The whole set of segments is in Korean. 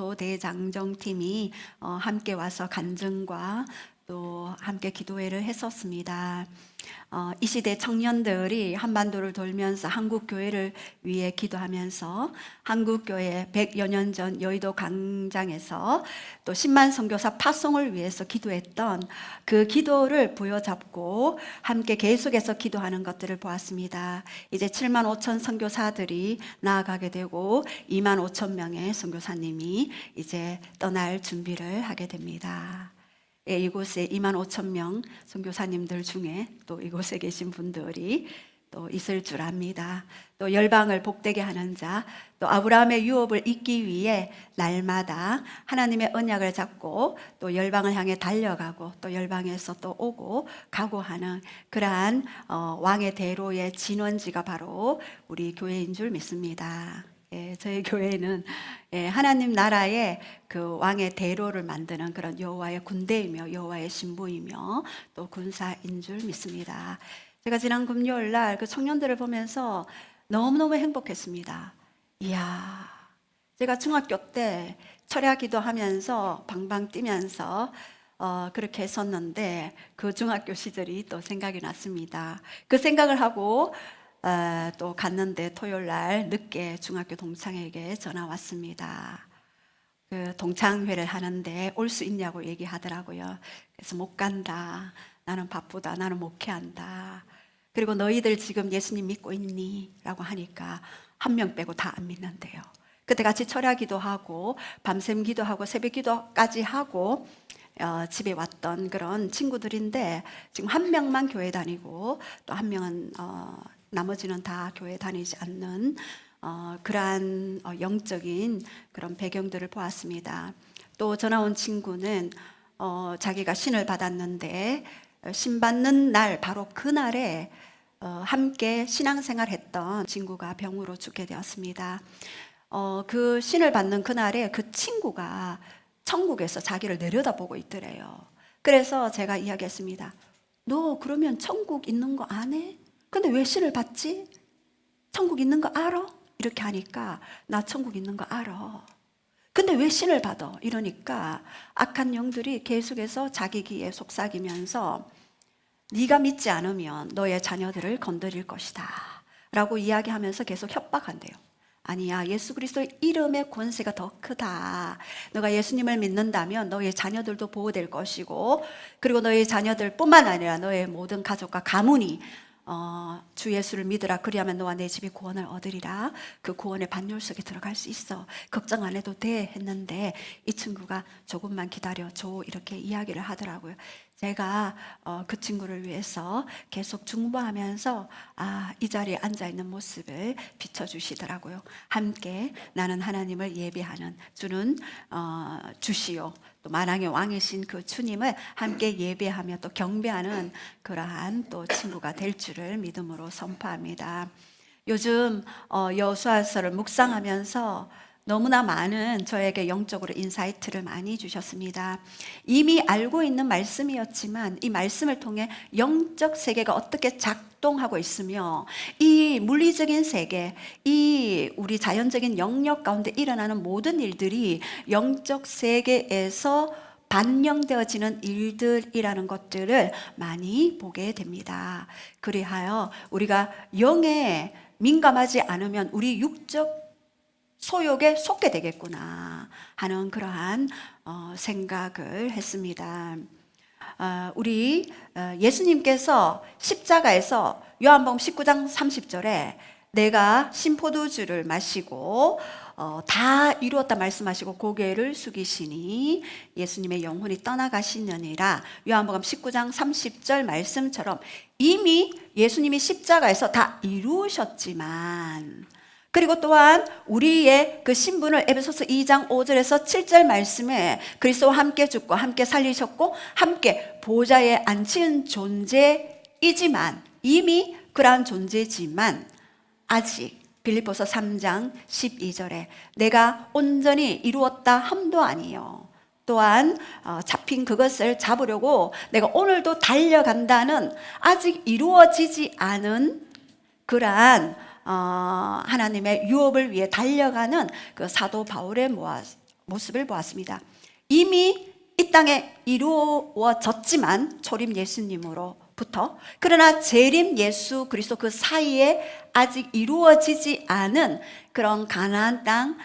성도 대장정팀이 함께 와서 간증과 또 함께 기도회를 했었습니다. 이 시대 청년들이 한반도를 돌면서 한국 교회를 위해 기도하면서 한국 교회 100여 년 전 여의도 광장에서 또 10만 선교사 파송을 위해서 기도했던 그 기도를 부여잡고 함께 계속해서 기도하는 것들을 보았습니다. 이제 7만 5천 선교사들이 나아가게 되고 2만 5천 명의 선교사님이 이제 떠날 준비를 하게 됩니다. 이곳에 2만 5천 명 선교사님들 중에 또 이곳에 계신 분들이 또 있을 줄 압니다. 또 열방을 복되게 하는 자, 또 아브라함의 유업을 잇기 위해 날마다 하나님의 언약을 잡고 또 열방을 향해 달려가고 또 열방에서 또 오고 가고 하는 그러한 왕의 대로의 진원지가 바로 우리 교회인 줄 믿습니다. 저희 교회는 하나님 나라의 그 왕의 대로를 만드는 그런 여호와의 군대이며 여호와의 신부이며 또 군사인 줄 믿습니다. 제가 지난 금요일 날 그 청년들을 보면서 너무너무 행복했습니다. 이야, 제가 중학교 때 철야 기도하면서 방방 뛰면서 그렇게 했었는데 그 중학교 시절이 또 생각이 났습니다. 그 생각을 하고 또 갔는데 토요일 날 늦게 중학교 동창에게 전화 왔습니다. 그 동창회를 하는데 올 수 있냐고 얘기하더라고요. 그래서 못 간다. 나는 바쁘다. 나는 목회한다. 그리고 너희들 지금 예수님 믿고 있니? 라고 하니까 한 명 빼고 다 안 믿는데요. 그때 같이 철야 기도하고 밤샘 기도하고 새벽 기도까지 하고 집에 왔던 그런 친구들인데 지금 한 명만 교회 다니고 또 한 명은 나머지는 다 교회 다니지 않는 그러한 영적인 그런 배경들을 보았습니다. 또 전화 온 친구는 자기가 신을 받았는데 신 받는 날 바로 그날에 함께 신앙생활 했던 친구가 병으로 죽게 되었습니다. 그 신을 받는 그날에 그 친구가 천국에서 자기를 내려다보고 있더래요. 그래서 제가 이야기했습니다. 너 그러면 천국 있는 거 안 해? 근데 왜 신을 받지? 천국 있는 거 알아? 이렇게 하니까 나 천국 있는 거 알아. 근데 왜 신을 받아? 이러니까 악한 영들이 계속해서 자기 귀에 속삭이면서 네가 믿지 않으면 너의 자녀들을 건드릴 것이다 라고 이야기하면서 계속 협박한대요. 아니야, 예수 그리스도의 이름의 권세가 더 크다. 너가 예수님을 믿는다면 너의 자녀들도 보호될 것이고 그리고 너의 자녀들뿐만 아니라 너의 모든 가족과 가문이 주 예수를 믿으라. 그리하면 너와 내 집이 구원을 얻으리라. 그 구원의 반열 속에 들어갈 수 있어. 걱정 안 해도 돼 했는데 이 친구가 조금만 기다려줘 이렇게 이야기를 하더라고요. 제가 그 친구를 위해서 계속 중보하면서 이 자리에 앉아있는 모습을 비춰주시더라고요. 함께 나는 하나님을 예배하는 주는 주시오. 또 만왕의 왕이신 그 주님을 함께 예배하며 또 경배하는 그러한 또 친구가 될 줄을 믿음으로 선포합니다. 요즘 여호수아서를 묵상하면서 너무나 많은 저에게 영적으로 인사이트를 많이 주셨습니다. 이미 알고 있는 말씀이었지만 이 말씀을 통해 영적 세계가 어떻게 작동하고 있으며 이 물리적인 세계, 이 우리 자연적인 영역 가운데 일어나는 모든 일들이 영적 세계에서 반영되어지는 일들이라는 것들을 많이 보게 됩니다. 그리하여 우리가 영에 민감하지 않으면 우리 육적 소욕에 속게 되겠구나 하는 그러한 생각을 했습니다. 우리 예수님께서 십자가에서 요한복음 19장 30절에 내가 신포도주를 마시고 다 이루었다 말씀하시고 고개를 숙이시니 예수님의 영혼이 떠나가시느니라. 요한복음 19장 30절 말씀처럼 이미 예수님이 십자가에서 다 이루셨지만 그리고 또한 우리의 그 신분을 에베소서 2장 5절에서 7절 말씀에 그리스도와 함께 죽고 함께 살리셨고 함께 보좌에 앉힌 존재이지만 이미 그러한 존재지만 아직 빌립보서 3장 12절에 내가 온전히 이루었다 함도 아니요 또한 잡힌 그것을 잡으려고 내가 오늘도 달려간다는 아직 이루어지지 않은 그러한 하나님의 유업을 위해 달려가는 그 사도 바울의 모습을 보았습니다. 이미 이 땅에 이루어졌지만 초림 예수님으로부터, 그러나 재림 예수 그리스도 그 사이에 아직 이루어지지 않은 그런 가나안 땅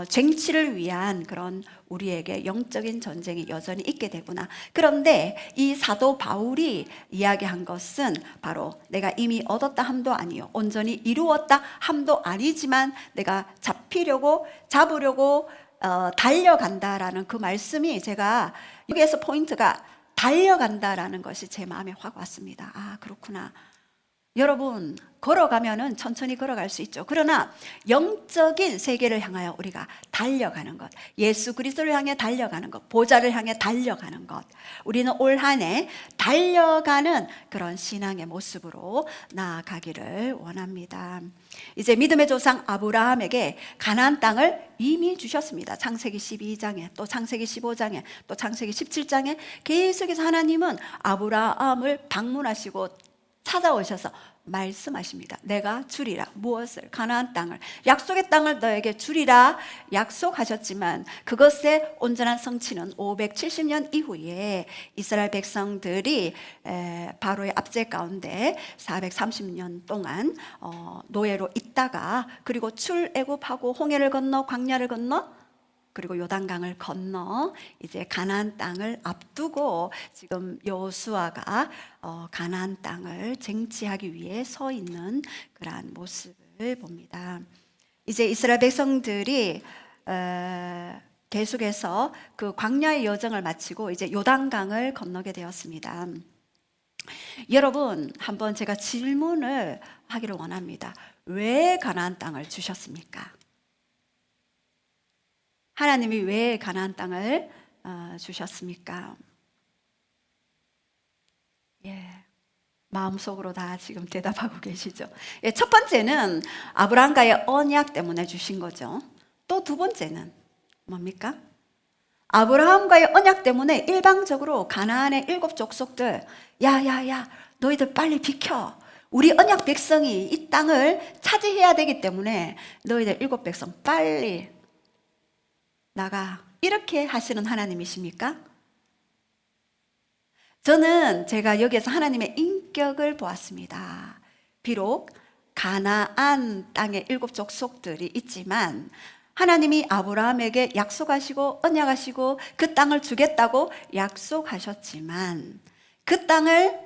쟁취를 위한 그런 우리에게 영적인 전쟁이 여전히 있게 되구나. 그런데 이 사도 바울이 이야기한 것은 바로 내가 이미 얻었다 함도 아니요, 온전히 이루었다 함도 아니지만 내가 잡으려고 달려간다라는 그 말씀이, 제가 여기에서 포인트가 달려간다라는 것이 제 마음에 확 왔습니다. 아, 그렇구나. 여러분, 걸어가면은 천천히 걸어갈 수 있죠. 그러나 영적인 세계를 향하여 우리가 달려가는 것, 예수 그리스도를 향해 달려가는 것, 보좌를 향해 달려가는 것, 우리는 올 한 해 달려가는 그런 신앙의 모습으로 나아가기를 원합니다. 이제 믿음의 조상 아브라함에게 가나안 땅을 이미 주셨습니다. 창세기 12장에, 또 창세기 15장에, 또 창세기 17장에 계속해서 하나님은 아브라함을 방문하시고 찾아오셔서 말씀하십니다. 내가 주리라. 무엇을? 가나안 땅을, 약속의 땅을 너에게 주리라 약속하셨지만 그것의 온전한 성취는 570년 이후에 이스라엘 백성들이 바로의 압제 가운데 430년 동안 노예로 있다가, 그리고 출애굽하고 홍해를 건너 광야를 건너 그리고 요단강을 건너 이제 가나안 땅을 앞두고 지금 여호수아가 가나안 땅을 쟁취하기 위해 서 있는 그러한 모습을 봅니다. 이제 이스라엘 백성들이 계속해서 그 광야의 여정을 마치고 이제 요단강을 건너게 되었습니다. 여러분, 한번 제가 질문을 하기를 원합니다. 왜 가나안 땅을 주셨습니까? 하나님이 왜 가나안 땅을 주셨습니까? 예, 마음속으로 다 지금 대답하고 계시죠. 예, 첫 번째는 아브라함과의 언약 때문에 주신 거죠. 또 두 번째는 뭡니까? 아브라함과의 언약 때문에 일방적으로 가나안의 7 족속들, 야야야, 너희들 빨리 비켜. 우리 언약 백성이 이 땅을 차지해야 되기 때문에 너희들 7 백성 빨리 나가, 이렇게 하시는 하나님이십니까? 저는 제가 여기에서 하나님의 인격을 보았습니다. 비록 가나안 땅에 7 족속들이 있지만 하나님이 아브라함에게 약속하시고 언약하시고 그 땅을 주겠다고 약속하셨지만 그 땅을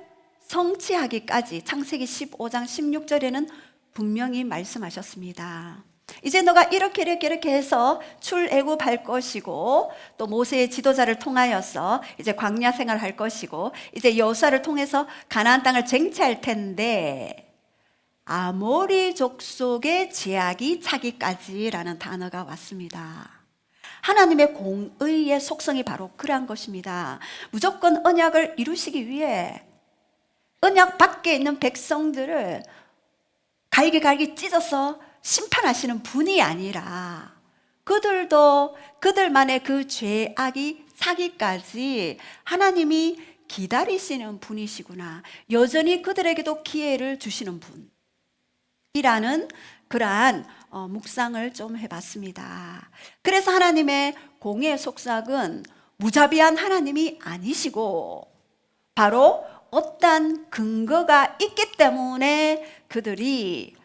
성취하기까지 창세기 15장 16절에는 분명히 말씀하셨습니다. 이제 너가 이렇게 해서 출애굽할 것이고, 또 모세의 지도자를 통하여서 이제 광야 생활할 것이고, 이제 여호수아를 통해서 가나안 땅을 쟁취할 텐데 아모리 족속의 제약이 차기까지라는 단어가 왔습니다. 하나님의 공의의 속성이 바로 그러한 것입니다. 무조건 언약을 이루시기 위해 언약 밖에 있는 백성들을 갈기 찢어서 심판하시는 분이 아니라 그들도 그들만의 그 죄악이 사기까지 하나님이 기다리시는 분이시구나, 여전히 그들에게도 기회를 주시는 분이라는 그러한 묵상을 좀 해봤습니다. 그래서 하나님의 공의 속삭은 무자비한 하나님이 아니시고 바로 어떠한 근거가 있기 때문에 그들이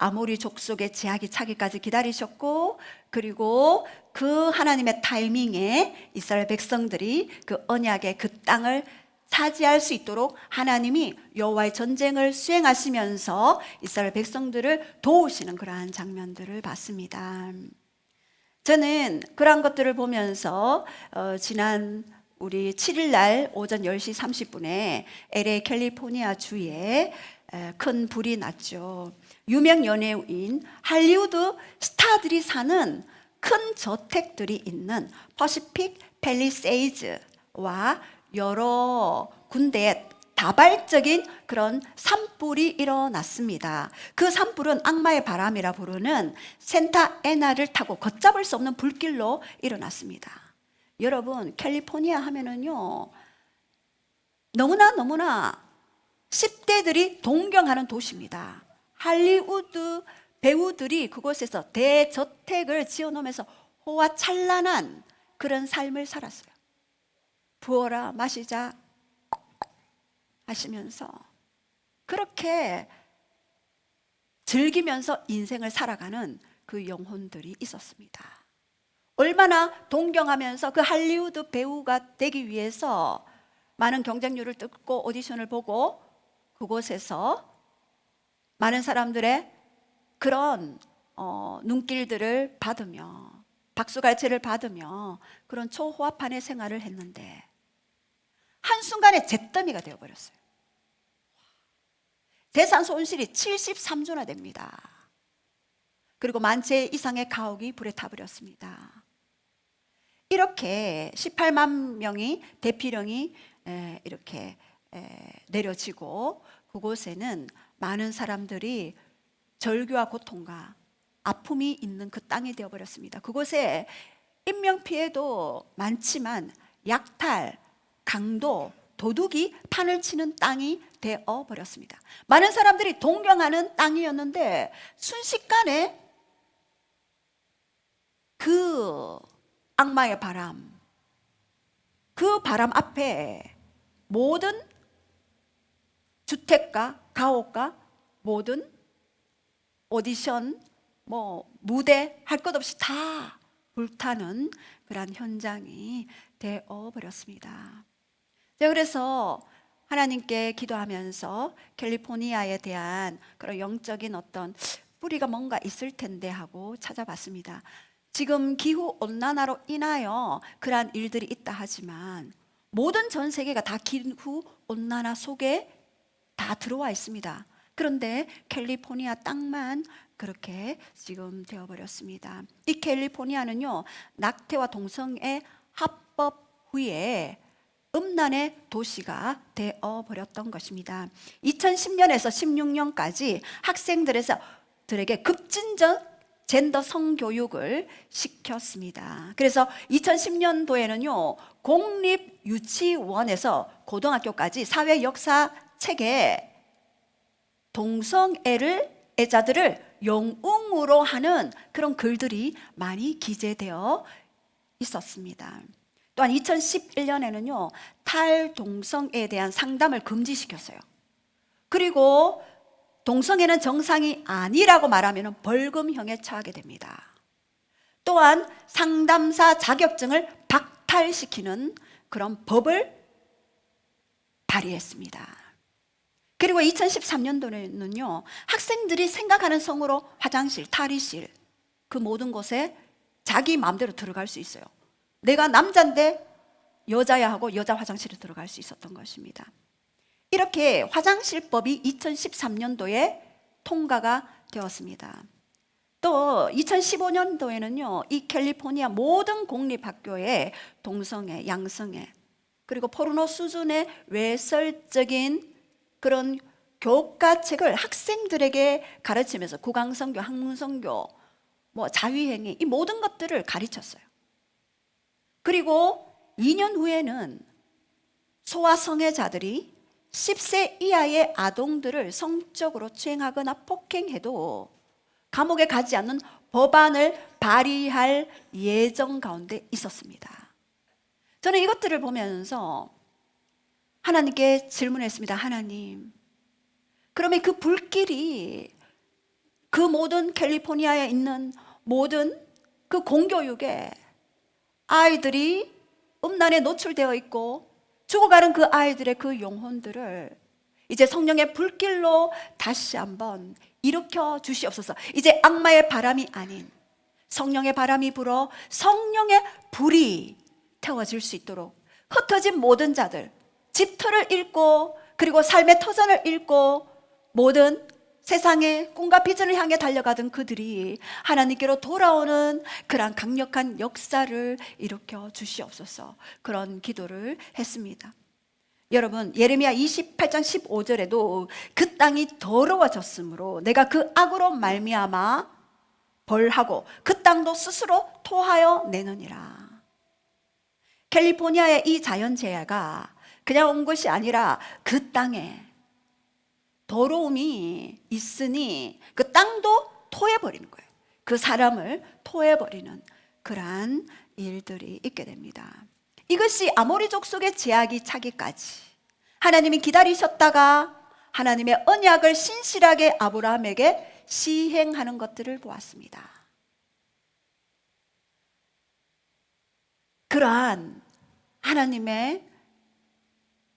아모리 족속의 제약이 차기까지 기다리셨고, 그리고 그 하나님의 타이밍에 이스라엘 백성들이 그 언약의 그 땅을 차지할 수 있도록 하나님이 여호와의 전쟁을 수행하시면서 이스라엘 백성들을 도우시는 그러한 장면들을 봤습니다. 저는 그러한 것들을 보면서 지난 우리 7일 날 오전 10시 30분에 LA 캘리포니아 주에 큰 불이 났죠. 유명 연예인, 할리우드 스타들이 사는 큰 저택들이 있는 퍼시픽 팰리세이즈와 여러 군데에 다발적인 그런 산불이 일어났습니다. 그 산불은 악마의 바람이라 부르는 센타애나를 타고 걷잡을 수 없는 불길로 일어났습니다. 여러분, 캘리포니아 하면은요, 너무나 10대들이 동경하는 도시입니다. 할리우드 배우들이 그곳에서 대저택을 지어놓으면서 호화 찬란한 그런 삶을 살았어요. 부어라 마시자 하시면서 그렇게 즐기면서 인생을 살아가는 그 영혼들이 있었습니다. 얼마나 동경하면서 그 할리우드 배우가 되기 위해서 많은 경쟁률을 뚫고 오디션을 보고 그곳에서 많은 사람들의 그런 눈길들을 받으며 박수갈채를 받으며 그런 초호화판의 생활을 했는데 한순간에 잿더미가 되어버렸어요. 재산 손실이 73조나 됩니다. 그리고 만채 이상의 가옥이 불에 타버렸습니다. 이렇게 18만 명이 대피령이 이렇게 내려지고 그곳에는 많은 사람들이 절규와 고통과 아픔이 있는 그 땅이 되어버렸습니다. 그곳에 인명피해도 많지만 약탈, 강도, 도둑이 판을 치는 땅이 되어버렸습니다. 많은 사람들이 동경하는 땅이었는데 순식간에 그 악마의 바람, 그 바람 앞에 모든 주택가, 가옥가, 모든 오디션, 무대 할 것 없이 다 불타는 그런 현장이 되어버렸습니다. 그래서 하나님께 기도하면서 캘리포니아에 대한 그런 영적인 어떤 뿌리가 뭔가 있을 텐데 하고 찾아봤습니다. 지금 기후 온난화로 인하여 그러한 일들이 있다 하지만 모든 전 세계가 다 기후 온난화 속에 다 들어와 있습니다. 그런데 캘리포니아 땅만 그렇게 지금 되어버렸습니다. 이 캘리포니아는요, 낙태와 동성애 합법 후에 음란의 도시가 되어버렸던 것입니다. 2010년에서 16년까지 학생들에게 급진적 젠더 성교육을 시켰습니다. 그래서 2010년도에는요, 공립 유치원에서 고등학교까지 사회 역사 책에 동성애자들을 영웅으로 하는 그런 글들이 많이 기재되어 있었습니다. 또한 2011년에는요, 탈동성애에 대한 상담을 금지시켰어요. 그리고 동성애는 정상이 아니라고 말하면 벌금형에 처하게 됩니다. 또한 상담사 자격증을 박탈시키는 그런 법을 발의했습니다. 그리고 2013년도에는요, 학생들이 생각하는 성으로 화장실, 탈의실, 그 모든 곳에 자기 마음대로 들어갈 수 있어요. 내가 남자인데 여자야 하고 여자 화장실에 들어갈 수 있었던 것입니다. 이렇게 화장실법이 2013년도에 통과가 되었습니다. 또 2015년도에는요, 이 캘리포니아 모든 공립학교에 동성애, 양성애, 그리고 포르노 수준의 외설적인 그런 교과책을 학생들에게 가르치면서 국왕성교, 학문성교, 자유행위, 이 모든 것들을 가르쳤어요. 그리고 2년 후에는 소아성애자들이 10세 이하의 아동들을 성적으로 추행하거나 폭행해도 감옥에 가지 않는 법안을 발의할 예정 가운데 있었습니다. 저는 이것들을 보면서 하나님께 질문했습니다. 하나님, 그러면 그 불길이 그 모든 캘리포니아에 있는 모든 그 공교육에 아이들이 음란에 노출되어 있고 죽어가는 그 아이들의 그 영혼들을 이제 성령의 불길로 다시 한번 일으켜 주시옵소서. 이제 악마의 바람이 아닌 성령의 바람이 불어 성령의 불이 태워질 수 있도록 흩어진 모든 자들, 집터를 잃고 그리고 삶의 터전을 잃고 모든 세상의 꿈과 비전을 향해 달려가던 그들이 하나님께로 돌아오는 그런 강력한 역사를 일으켜 주시옵소서. 그런 기도를 했습니다. 여러분, 예레미야 28장 15절에도 그 땅이 더러워졌으므로 내가 그 악으로 말미암아 벌하고 그 땅도 스스로 토하여 내느니라. 캘리포니아의 이 자연재해가 그냥 온 것이 아니라 그 땅에 더러움이 있으니 그 땅도 토해버리는 거예요. 그 사람을 토해버리는 그러한 일들이 있게 됩니다. 이것이 아모리 족속의 제약이 차기까지 하나님이 기다리셨다가 하나님의 언약을 신실하게 아브라함에게 시행하는 것들을 보았습니다. 그러한 하나님의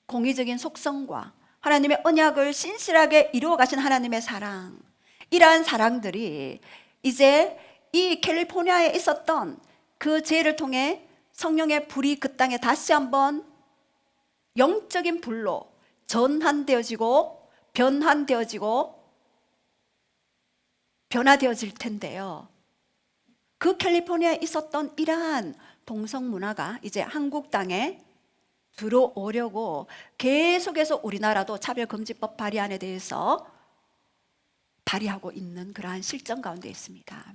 공의적인 속성과 하나님의 언약을 신실하게 이루어 가신 하나님의 사랑, 이러한 사랑들이 이제 이 캘리포니아에 있었던 그 죄를 통해 성령의 불이 그 땅에 다시 한번 영적인 불로 전환되어지고 변환되어지고 변화되어질 텐데요. 그 캘리포니아에 있었던 이러한 동성 문화가 이제 한국 땅에 들어오려고 계속해서 우리나라도 차별금지법 발의안에 대해서 발의하고 있는 그러한 실정 가운데 있습니다.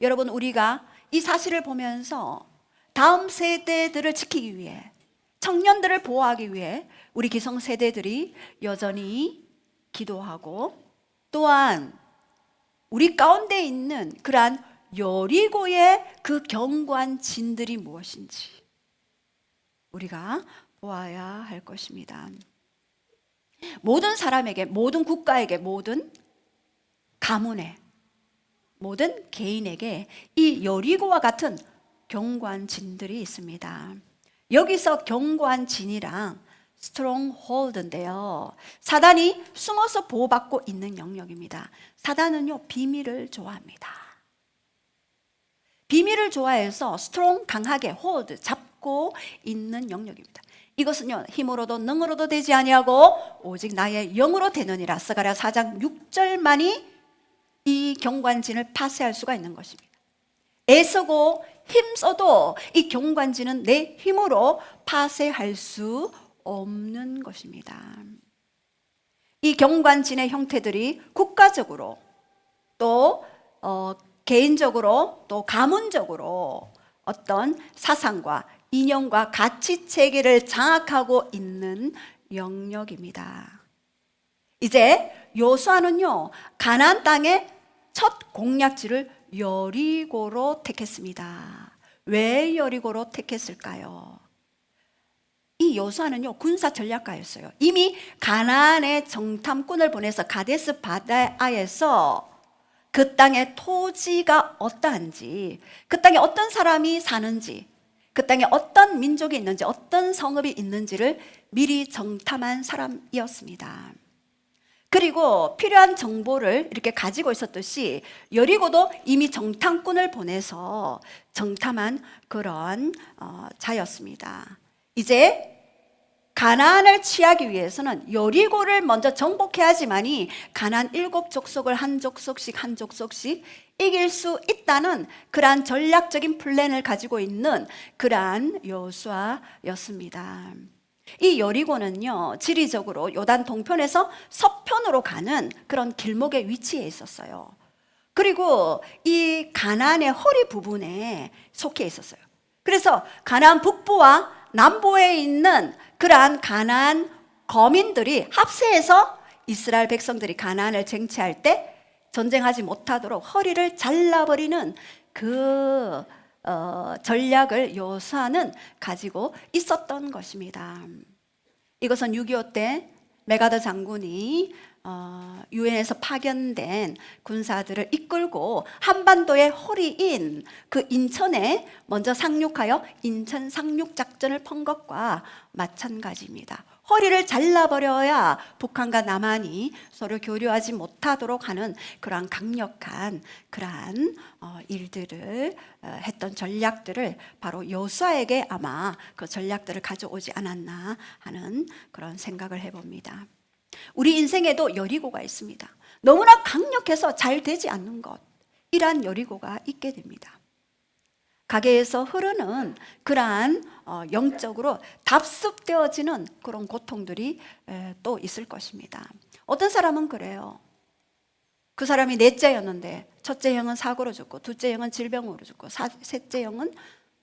여러분, 우리가 이 사실을 보면서 다음 세대들을 지키기 위해, 청년들을 보호하기 위해 우리 기성세대들이 여전히 기도하고, 또한 우리 가운데 있는 그러한 여리고의 그 견고한 진들이 무엇인지 우리가 보아야 할 것입니다. 모든 사람에게, 모든 국가에게, 모든 가문에, 모든 개인에게 이 여리고와 같은 견고한 진들이 있습니다. 여기서 견고한 진이랑 스트롱홀드인데요, 사단이 숨어서 보호받고 있는 영역입니다. 사단은요, 비밀을 좋아합니다. 비밀을 좋아해서 스트롱, 강하게, 홀드, 잡고 있는 영역입니다. 이것은요, 힘으로도 능으로도 되지 아니하고 오직 나의 영으로 되느니라. 스가랴 4장 6절만이 이 경관진을 파쇄할 수가 있는 것입니다. 애쓰고 힘써도 이 경관진은 내 힘으로 파쇄할 수 없는 것입니다. 이 경관진의 형태들이 국가적으로 또 개인적으로 또 가문적으로 어떤 사상과 이념과 가치 체계를 장악하고 있는 영역입니다. 이제 요수아는요, 가나안 땅의 첫 공략지를 여리고로 택했습니다. 왜 여리고로 택했을까요? 이 요수아는요, 군사 전략가였어요. 이미 가나안의 정탐꾼을 보내서 가데스 바네아에서 그 땅의 토지가 어떠한지, 그 땅에 어떤 사람이 사는지, 그 땅에 어떤 민족이 있는지, 어떤 성읍이 있는지를 미리 정탐한 사람이었습니다. 그리고 필요한 정보를 이렇게 가지고 있었듯이 여리고도 이미 정탐꾼을 보내서 정탐한 그런 자였습니다. 이제 가나안을 취하기 위해서는 여리고를 먼저 정복해야지만이 가나안 7족속을 한 족속씩 이길 수 있다는 그러한 전략적인 플랜을 가지고 있는 그러한 여호수아였습니다. 이 여리고는요, 지리적으로 요단 동편에서 서편으로 가는 그런 길목에 위치해 있었어요. 그리고 이 가나안의 허리 부분에 속해 있었어요. 그래서 가나안 북부와 남부에 있는 그러한 가나안 거민들이 합세해서 이스라엘 백성들이 가나안을 쟁취할 때 전쟁하지 못하도록 허리를 잘라버리는 그 전략을 여호수아는 가지고 있었던 것입니다. 이것은 6.25 때 메가더 장군이 유엔에서 파견된 군사들을 이끌고 한반도의 허리인 그 인천에 먼저 상륙하여 인천 상륙작전을 편 것과 마찬가지입니다. 허리를 잘라버려야 북한과 남한이 서로 교류하지 못하도록 하는 그러한 강력한 그러한 일들을 했던 전략들을 바로 여호수아에게 아마 그 전략들을 가져오지 않았나 하는 그런 생각을 해봅니다. 우리 인생에도 여리고가 있습니다. 너무나 강력해서 잘 되지 않는 것, 이러한 여리고가 있게 됩니다. 가게에서 흐르는 그러한 영적으로 답습되어지는 그런 고통들이 또 있을 것입니다. 어떤 사람은 그래요. 그 사람이 넷째였는데 첫째 형은 사고로 죽고, 둘째 형은 질병으로 죽고, 셋째 형은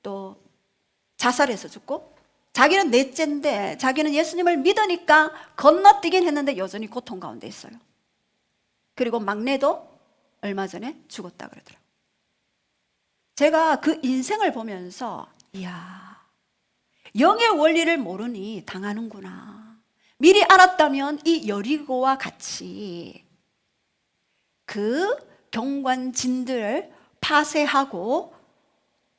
또 자살해서 죽고, 자기는 넷째인데 자기는 예수님을 믿으니까 건너뛰긴 했는데 여전히 고통 가운데 있어요. 그리고 막내도 얼마 전에 죽었다 그러더라고요. 제가 그 인생을 보면서 이야, 영의 원리를 모르니 당하는구나. 미리 알았다면 이 여리고와 같이 그 경관진들을 파쇄하고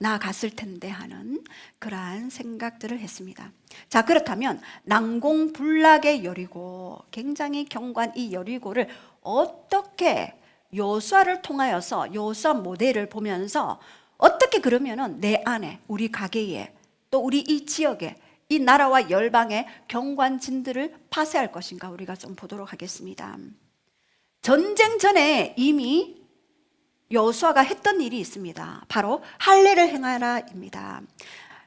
나아갔을 텐데 하는 그러한 생각들을 했습니다. 자, 그렇다면 난공불락의 여리고, 굉장히 경관 이 여리고를 어떻게 여호수아를 통하여서 여호수아 모델을 보면서 어떻게 그러면은 내 안에, 우리 가게에, 또 우리 이 지역에, 이 나라와 열방의 경관진들을 파쇄할 것인가, 우리가 좀 보도록 하겠습니다. 전쟁 전에 이미 여호수아가 했던 일이 있습니다. 바로 할례를 행하라입니다.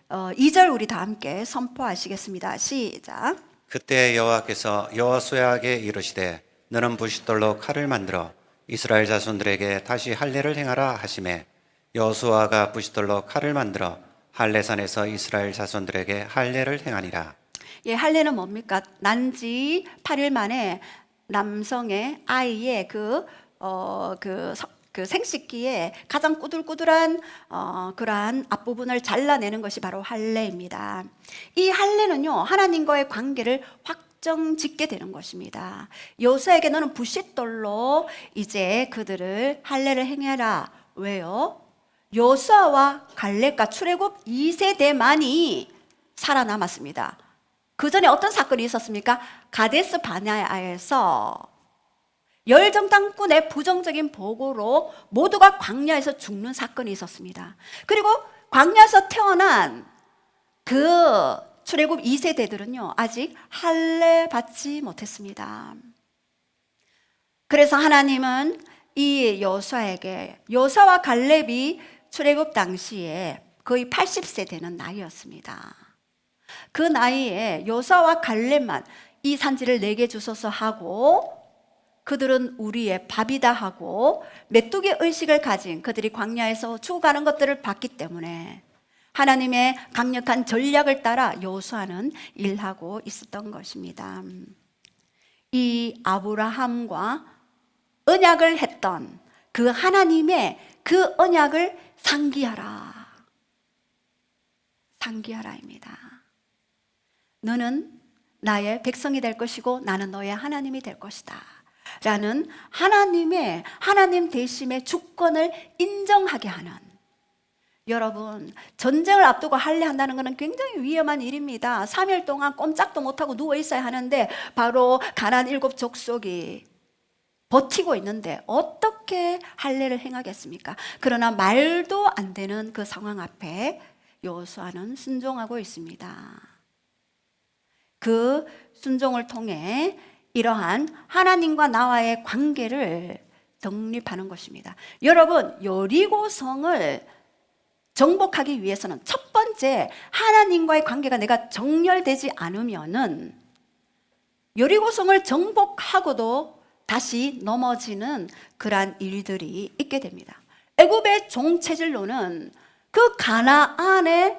2절 우리 다 함께 선포하시겠습니다. 시작. 그때 여호와께서 여호수아에게 이르시되 너는 부싯돌로 칼을 만들어 이스라엘 자손들에게 다시 할례를 행하라 하시매 여호수아가 부싯돌로 칼을 만들어 할례산에서 이스라엘 자손들에게 할례를 행하니라. 예, 할례는 뭡니까? 난지 8일 만에 남성의 아이의 그 생식기에 가장 꾸들꾸들한 그러한 앞부분을 잘라내는 것이 바로 할례입니다. 이 할례는요, 하나님과의 관계를 확정짓게 되는 것입니다. 여호수아에게 너는 부싯돌로 이제 그들을 할례를 행해라. 왜요? 여호수아와 갈렙과 출애굽 2세대만이 살아남았습니다. 그 전에 어떤 사건이 있었습니까? 가데스 바네아에서 열정당꾼의 부정적인 보고로 모두가 광야에서 죽는 사건이 있었습니다. 그리고 광야에서 태어난 그 출애굽 2세대들은요 아직 할례 받지 못했습니다. 그래서 하나님은 이 여호수아에게, 여호수아와 갈렙이 출애굽 당시에 거의 80세 되는 나이였습니다. 그 나이에 여호수아와 갈렙만 이 산지를 내게 주소서 하고, 그들은 우리의 밥이다 하고 메뚜기 의식을 가진 그들이 광야에서 죽어가는 것들을 봤기 때문에 하나님의 강력한 전략을 따라 여호수아는 일하고 있었던 것입니다. 이 아브라함과 언약을 했던 그 하나님의 그 언약을 상기하라입니다. 너는 나의 백성이 될 것이고 나는 너의 하나님이 될 것이다 라는 하나님 대심의 주권을 인정하게 하는, 여러분, 전쟁을 앞두고 할례한다는 것은 굉장히 위험한 일입니다. 3일 동안 꼼짝도 못하고 누워 있어야 하는데 바로 가나안 7 족속이 버티고 있는데 어떻게 할례를 행하겠습니까? 그러나 말도 안 되는 그 상황 앞에 여호수아는 순종하고 있습니다. 그 순종을 통해 이러한 하나님과 나와의 관계를 정립하는 것입니다. 여러분, 여리고성을 정복하기 위해서는 첫 번째, 하나님과의 관계가 내가 정렬되지 않으면은 여리고성을 정복하고도 다시 넘어지는 그러한 일들이 있게 됩니다. 애굽의 종체질로는 그 가나안의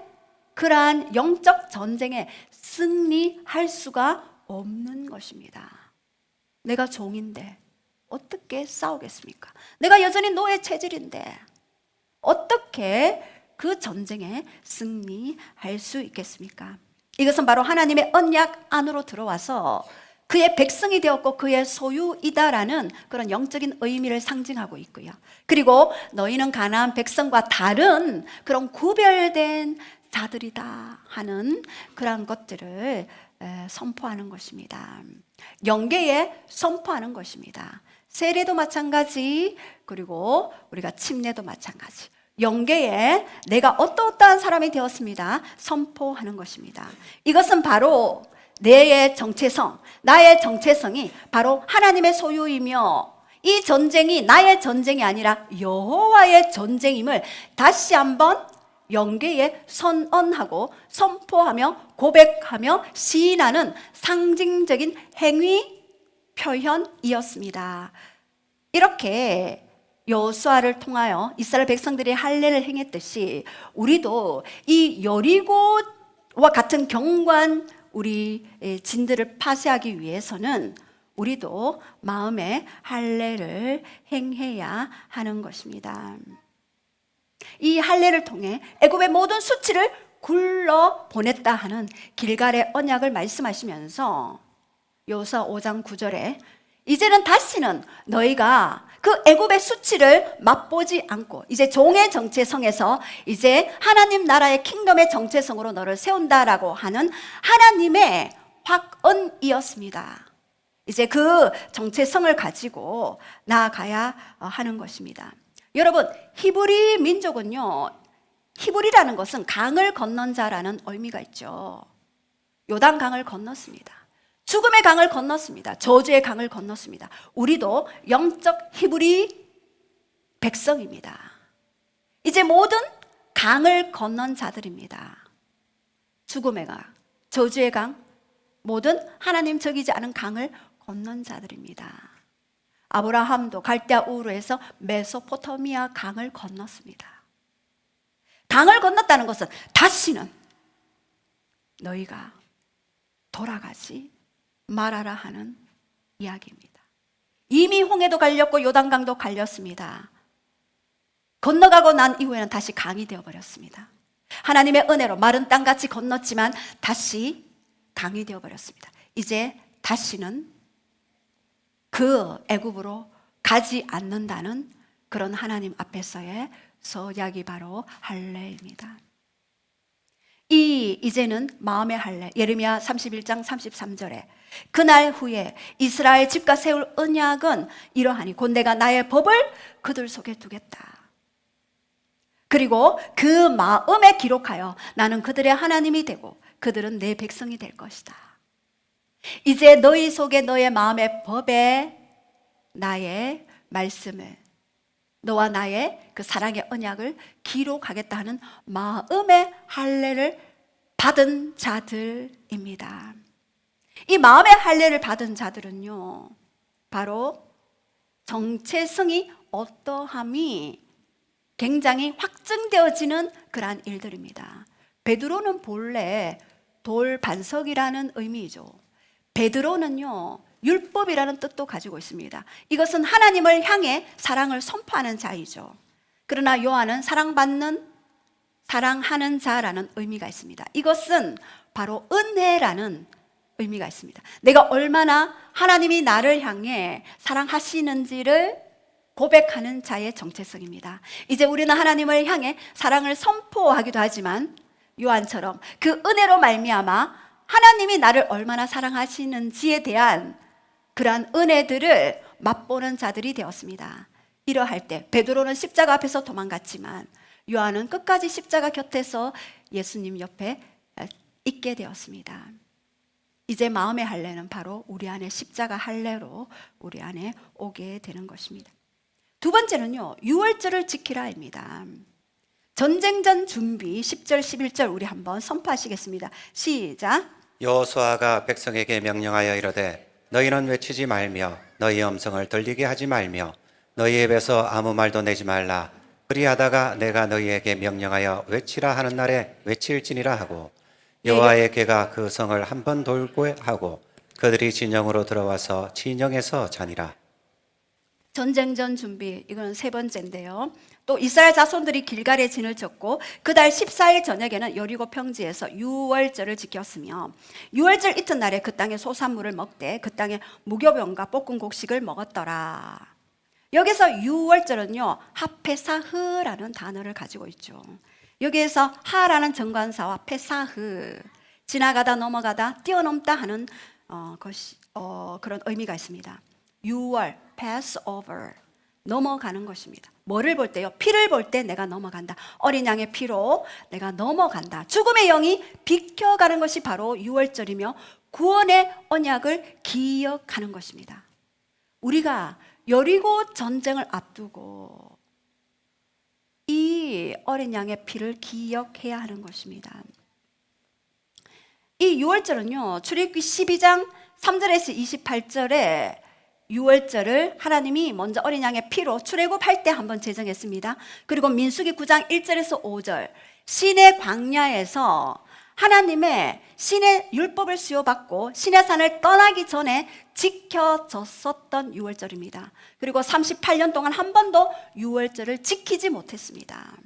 그러한 영적 전쟁에 승리할 수가 없는 것입니다. 내가 종인데 어떻게 싸우겠습니까? 내가 여전히 노예 체질인데 어떻게 그 전쟁에 승리할 수 있겠습니까? 이것은 바로 하나님의 언약 안으로 들어와서 그의 백성이 되었고 그의 소유이다라는 그런 영적인 의미를 상징하고 있고요. 그리고 너희는 가나안 백성과 다른 그런 구별된 자들이다 하는 그런 것들을 선포하는 것입니다. 영계에 선포하는 것입니다. 세례도 마찬가지, 그리고 우리가 침례도 마찬가지. 영계에 내가 어떠한 사람이 되었습니다. 선포하는 것입니다. 이것은 바로 나의 정체성이 바로 하나님의 소유이며 이 전쟁이 나의 전쟁이 아니라 여호와의 전쟁임을 다시 한번 영계에 선언하고 선포하며 고백하며 시인하는 상징적인 행위 표현이었습니다. 이렇게 여호수아를 통하여 이스라엘 백성들이 할례를 행했듯이 우리도 이 여리고와 같은 경관 우리 진들을 파쇄하기 위해서는 우리도 마음에 할례를 행해야 하는 것입니다. 이 할례를 통해 애굽의 모든 수치를 굴러 보냈다 하는 길갈의 언약을 말씀하시면서 여호수아 5장 9절에 이제는 다시는 너희가 그 애굽의 수치를 맛보지 않고 이제 종의 정체성에서 이제 하나님 나라의 킹덤의 정체성으로 너를 세운다라고 하는 하나님의 확언이었습니다. 이제 그 정체성을 가지고 나아가야 하는 것입니다. 여러분, 히브리 민족은요, 히브리라는 것은 강을 건넌 자라는 의미가 있죠. 요단강을 건넜습니다. 죽음의 강을 건넜습니다. 저주의 강을 건넜습니다. 우리도 영적 히브리 백성입니다. 이제 모든 강을 건넌 자들입니다. 죽음의 강, 저주의 강, 모든 하나님 적이지 않은 강을 건넌 자들입니다. 아브라함도 갈대아 우르에서 메소포타미아 강을 건넜습니다. 강을 건넜다는 것은 다시는 너희가 돌아가지 말아라 하는 이야기입니다. 이미 홍해도 갈렸고 요단강도 갈렸습니다. 건너가고 난 이후에는 다시 강이 되어버렸습니다. 하나님의 은혜로 마른 땅같이 건넜지만 다시 강이 되어버렸습니다. 이제 다시는 그 애굽으로 가지 않는다는 그런 하나님 앞에서의 서약이 바로 할례입니다. 이제는 마음의 할례, 예레미야 31장 33절에 그날 후에 이스라엘 집과 세울 언약은 이러하니 곧 내가 나의 법을 그들 속에 두겠다. 그리고 그 마음에 기록하여 나는 그들의 하나님이 되고 그들은 내 백성이 될 것이다. 이제 너희 속에 너의 마음의 법에 나의 말씀을, 너와 나의 그 사랑의 언약을 기록하겠다 하는 마음의 할례를 받은 자들입니다. 이 마음의 할례를 받은 자들은요, 바로 정체성이 어떠함이 굉장히 확증되어지는 그러한 일들입니다. 베드로는 본래 돌 반석이라는 의미이죠. 베드로는요, 율법이라는 뜻도 가지고 있습니다. 이것은 하나님을 향해 사랑을 선포하는 자이죠. 그러나 요한은 사랑받는, 사랑하는 자라는 의미가 있습니다. 이것은 바로 은혜라는 의미가 있습니다. 내가 얼마나 하나님이 나를 향해 사랑하시는지를 고백하는 자의 정체성입니다. 이제 우리는 하나님을 향해 사랑을 선포하기도 하지만 요한처럼 그 은혜로 말미암아 하나님이 나를 얼마나 사랑하시는지에 대한 그러한 은혜들을 맛보는 자들이 되었습니다. 이러할 때 베드로는 십자가 앞에서 도망갔지만 요한은 끝까지 십자가 곁에서 예수님 옆에 있게 되었습니다. 이제 마음의 할례는 바로 우리 안에 십자가 할례로 우리 안에 오게 되는 것입니다. 두 번째는요, 유월절을 지키라입니다. 전쟁전 준비 10절 11절 우리 한번 선포하시겠습니다. 시작. 여호수아가 백성에게 명령하여 이르되 너희는 외치지 말며 너희 음성을 들리게 하지 말며 너희 입에서 아무 말도 내지 말라. 그리하다가 내가 너희에게 명령하여 외치라 하는 날에 외칠지니라 하고 여호와의 궤가 그 성을 한 번 돌고 하고 그들이 진영으로 들어와서 진영에서 자니라. 전쟁전 준비, 이건 세 번째인데요. 또 이스라엘 자손들이 길갈에 진을 쳤고 그달 14일 저녁에는 여리고 평지에서 유월절을 지켰으며 유월절 이튿날에 그 땅의 소산물을 먹되 그 땅의 무교병과 볶은 곡식을 먹었더라. 여기서 유월절은요, 하페사흐라는 단어를 가지고 있죠. 여기에서 하라는 정관사와 페사흐, 지나가다 넘어가다 뛰어넘다 하는 그런 의미가 있습니다. 유월, pass over, 넘어가는 것입니다. 뭐를 볼 때요? 피를 볼 때 내가 넘어간다. 어린 양의 피로 내가 넘어간다. 죽음의 영이 비켜가는 것이 바로 유월절이며 구원의 언약을 기억하는 것입니다. 우리가 여리고 전쟁을 앞두고 이 어린 양의 피를 기억해야 하는 것입니다. 이 유월절은요, 출애굽기 12장 3절에서 28절에 유월절을 하나님이 먼저 어린 양의 피로 출애굽할 때 한번 제정했습니다. 그리고 민수기 9장 1절에서 5절 시내 광야에서 하나님의 신의 율법을 수여받고 신의 산을 떠나기 전에 지켜졌었던 유월절입니다. 그리고 38년 동안 한 번도 유월절을 지키지 못했습니다.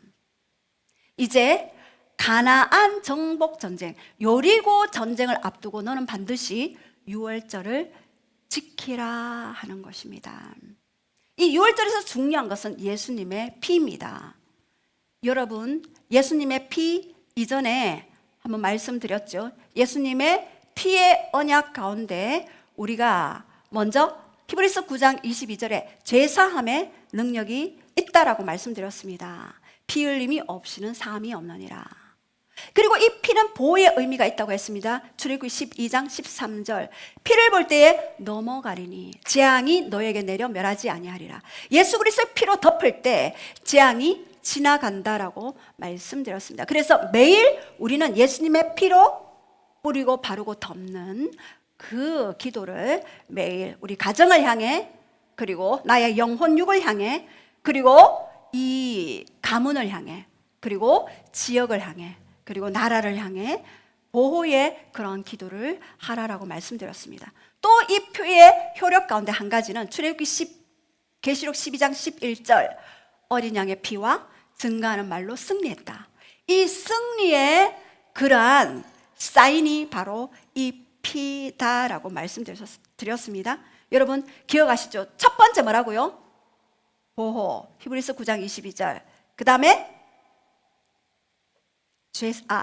이제 가나안 정복 전쟁, 여리고 전쟁을 앞두고 너는 반드시 유월절을 지키라 하는 것입니다. 이 유월절에서 중요한 것은 예수님의 피입니다. 여러분, 예수님의 피 이전에 한번 말씀드렸죠. 예수님의 피의 언약 가운데 우리가 먼저 히브리서 9장 22절에 죄사함의 능력이 있다라고 말씀드렸습니다. 피 흘림이 없이는 사함이 없느니라. 그리고 이 피는 보호의 의미가 있다고 했습니다. 출애굽기 12장 13절, 피를 볼 때에 넘어가리니 재앙이 너에게 내려 멸하지 아니하리라. 예수 그리스도의 피로 덮을 때 재앙이 지나간다라고 말씀드렸습니다. 그래서 매일 우리는 예수님의 피로 뿌리고 바르고 덮는 그 기도를 매일 우리 가정을 향해, 그리고 나의 영혼 육을 향해, 그리고 이 가문을 향해, 그리고 지역을 향해, 그리고 나라를 향해 보호의 그런 기도를 하라라고 말씀드렸습니다. 또 이 표의 효력 가운데 한 가지는 출애굽기 계시록 12장 11절, 어린 양의 피와 증가하는 말로 승리했다. 이 승리의 그러한 사인이 바로 이 피다라고 말씀드렸습니다. 여러분 기억하시죠? 첫 번째 뭐라고요? 보호, 히브리서 9장 22절. 그 다음에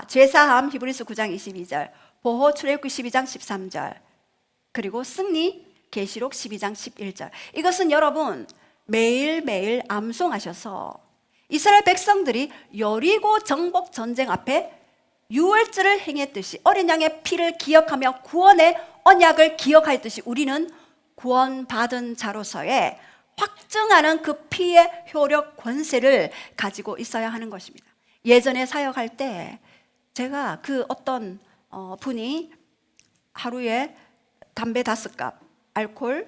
죄사함, 히브리서 9장 22절. 보호, 출애굽기 12장 13절. 그리고 승리, 계시록 12장 11절. 이것은 여러분 매일매일 암송하셔서 이스라엘 백성들이 여리고 정복 전쟁 앞에 유월절을 행했듯이, 어린 양의 피를 기억하며 구원의 언약을 기억하였듯이 우리는 구원받은 자로서의 확증하는 그 피의 효력 권세를 가지고 있어야 하는 것입니다. 예전에 사역할 때 제가 그 어떤 분이 하루에 담배 5갑, 알코올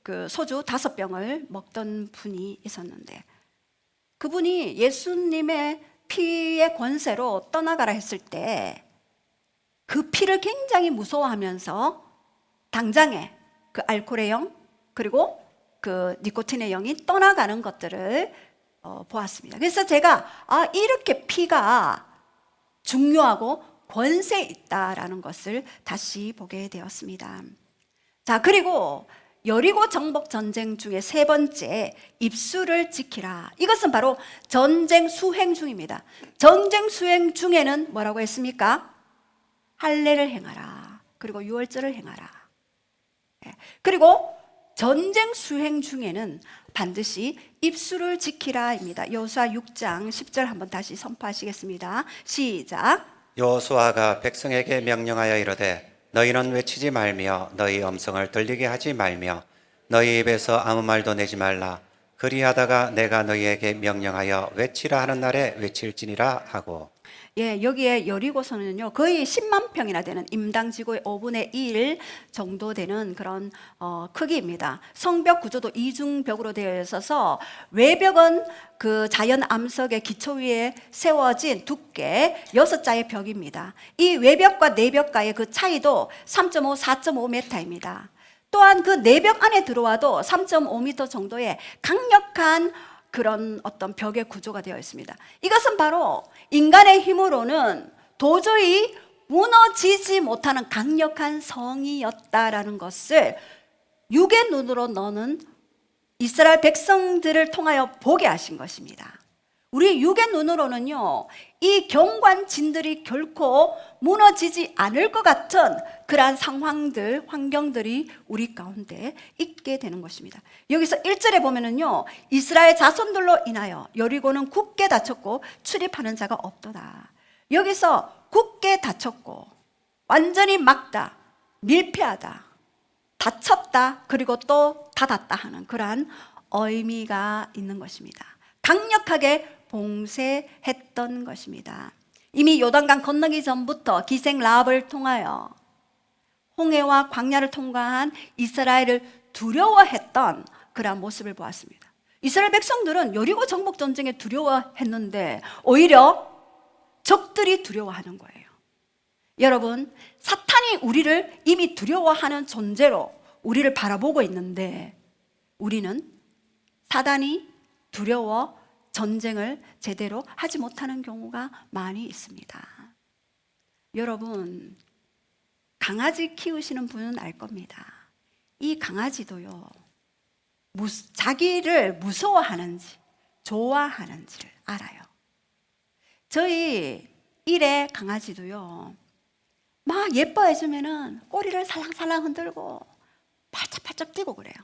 그 소주 5병을 먹던 분이 있었는데, 그분이 예수님의 피의 권세로 떠나가라 했을 때 그 피를 굉장히 무서워하면서 당장에 그 알코올의 영, 그리고 그 니코틴의 영이 떠나가는 것들을 보았습니다. 그래서 제가 이렇게 피가 중요하고 권세 있다라는 것을 다시 보게 되었습니다. 자, 그리고 여리고 정복 전쟁 중에 세 번째, 입술을 지키라. 이것은 바로 전쟁 수행 중입니다. 전쟁 수행 중에는 뭐라고 했습니까? 할례를 행하라. 그리고 유월절을 행하라. 그리고 전쟁 수행 중에는 반드시 입술을 지키라입니다. 여호수아 6장 10절 한번 다시 선포하시겠습니다. 시작. 여호수아가 백성에게 명령하여 이르되 너희는 외치지 말며 너희 음성을 들리게 하지 말며 너희 입에서 아무 말도 내지 말라. 그리하다가 내가 너희에게 명령하여 외치라 하는 날에 외칠지니라 하고. 여기에 여리고서는요 거의 10만 평이나 되는 임당 지구의 5분의 1 정도 되는 그런 크기입니다. 성벽 구조도 이중벽으로 되어 있어서 외벽은 그 자연 암석의 기초 위에 세워진 두께 6자의 벽입니다. 이 외벽과 내벽과의 그 차이도 3.5, 4.5m입니다. 또한 그 내벽 안에 들어와도 3.5m 정도의 강력한 그런 어떤 벽의 구조가 되어 있습니다. 이것은 바로 인간의 힘으로는 도저히 무너지지 못하는 강력한 성이었다라는 것을 육의 눈으로 너는 이스라엘 백성들을 통하여 보게 하신 것입니다. 우리 육의 눈으로는요, 이 경관진들이 결코 무너지지 않을 것 같은 그러한 상황들, 환경들이 우리 가운데 있게 되는 것입니다. 여기서 1절에 보면은요, 이스라엘 자손들로 인하여 여리고는 굳게 닫혔고 출입하는 자가 없도다. 여기서 굳게 닫혔고 완전히 막다, 밀폐하다, 닫혔다, 그리고 또 닫았다 하는 그러한 의미가 있는 것입니다. 강력하게 봉쇄했던 것입니다. 이미 요단강 건너기 전부터 기생 라합을 통하여 홍해와 광야를 통과한 이스라엘을 두려워했던 그러한 모습을 보았습니다. 이스라엘 백성들은 여리고 정복 전쟁에 두려워했는데 오히려 적들이 두려워하는 거예요. 여러분, 사탄이 우리를 이미 두려워하는 존재로 우리를 바라보고 있는데 우리는 사단이 두려워 전쟁을 제대로 하지 못하는 경우가 많이 있습니다. 여러분, 강아지 키우시는 분은 알 겁니다. 이 강아지도요, 자기를 무서워하는지 좋아하는지를 알아요. 저희 일의 강아지도요, 막 예뻐해주면은 꼬리를 살랑살랑 흔들고 팔짝팔짝 뛰고 그래요.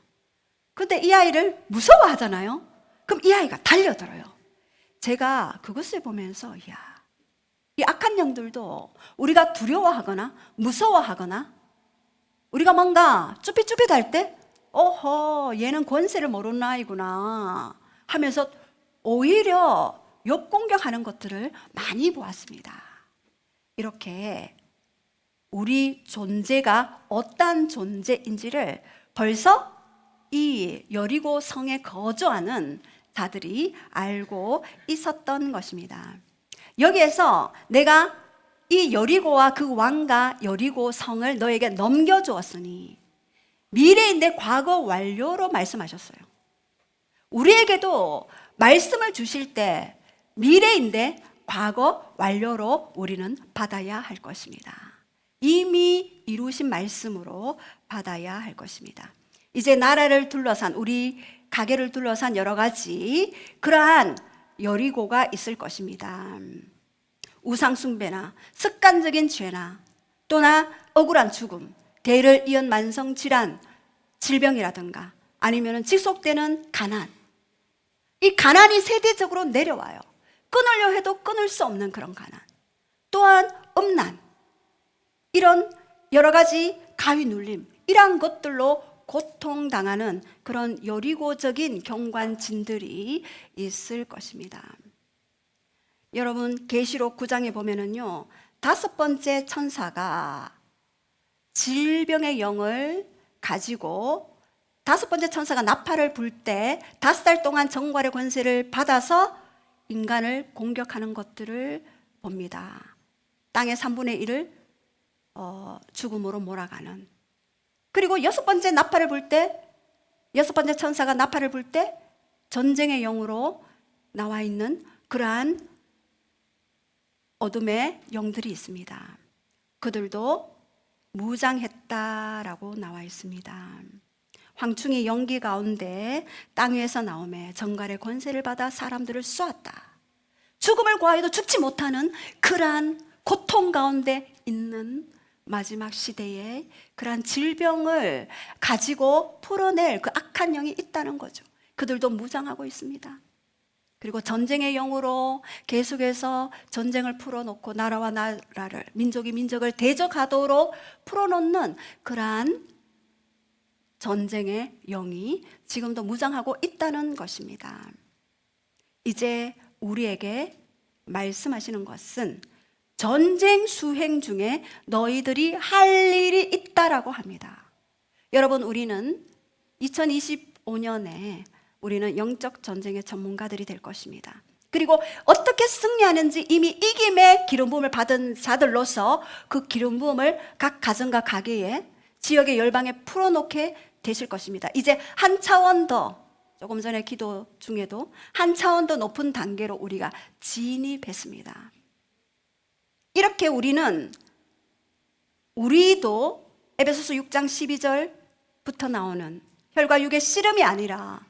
근데 이 아이를 무서워하잖아요. 그럼 이 아이가 달려들어요. 제가 그것을 보면서 이 악한 영들도 우리가 두려워하거나 무서워하거나 우리가 뭔가 쭈삣쭈삣할 때 어허, 얘는 권세를 모르는 아이구나 하면서 오히려 역공격하는 것들을 많이 보았습니다. 이렇게 우리 존재가 어떤 존재인지를 벌써 이 여리고 성에 거주하는 자들이 알고 있었던 것입니다. 여기에서 내가 이 여리고와 그 왕과 여리고 성을 너에게 넘겨주었으니, 미래인데 과거 완료로 말씀하셨어요. 우리에게도 말씀을 주실 때 미래인데 과거 완료로 우리는 받아야 할 것입니다. 이미 이루신 말씀으로 받아야 할 것입니다. 이제 나라를 둘러싼, 우리 가게를 둘러싼 여러 가지 그러한 여리고가 있을 것입니다. 우상숭배나 습관적인 죄나 또나 억울한 죽음, 대를 이은 만성 질환, 질병이라든가 아니면 지속되는 가난, 이 가난이 세대적으로 내려와요. 끊으려 해도 끊을 수 없는 그런 가난, 또한 음란, 이런 여러 가지 가위 눌림, 이러한 것들로 고통당하는 그런 여리고적인 경관진들이 있을 것입니다. 여러분, 계시록 9장에 보면은요, 5번째 천사가 질병의 영을 가지고 5번째 천사가 나팔을 불 때 5달 동안 정괄의 권세를 받아서 인간을 공격하는 것들을 봅니다. 땅의 3분의 1을 죽음으로 몰아가는. 그리고 6번째 나팔을 불 때, 6번째 천사가 나팔을 불 때 전쟁의 영으로 나와 있는 그러한 어둠의 영들이 있습니다. 그들도 무장했다라고 나와 있습니다. 황충이 연기 가운데 땅 위에서 나오매 정갈의 권세를 받아 사람들을 쏘았다. 죽음을 구하여도 죽지 못하는 그러한 고통 가운데 있는 마지막 시대에 그러한 질병을 가지고 풀어낼 그 악한 영이 있다는 거죠. 그들도 무장하고 있습니다. 그리고 전쟁의 영으로 계속해서 전쟁을 풀어놓고 나라와 나라를, 민족이 민족을 대적하도록 풀어놓는 그러한 전쟁의 영이 지금도 무장하고 있다는 것입니다. 이제 우리에게 말씀하시는 것은 전쟁 수행 중에 너희들이 할 일이 있다라고 합니다. 여러분, 우리는 2025년에 우리는 영적 전쟁의 전문가들이 될 것입니다. 그리고 어떻게 승리하는지 이미 이김의 기름 부음을 받은 자들로서 그 기름 부음을 각 가정과 가게에, 지역의 열방에 풀어놓게 되실 것입니다. 이제 한 차원 더, 조금 전에 기도 중에도 한 차원 더 높은 단계로 우리가 진입했습니다. 이렇게 우리도 에베소서 6장 12절부터 나오는 혈과 육의 씨름이 아니라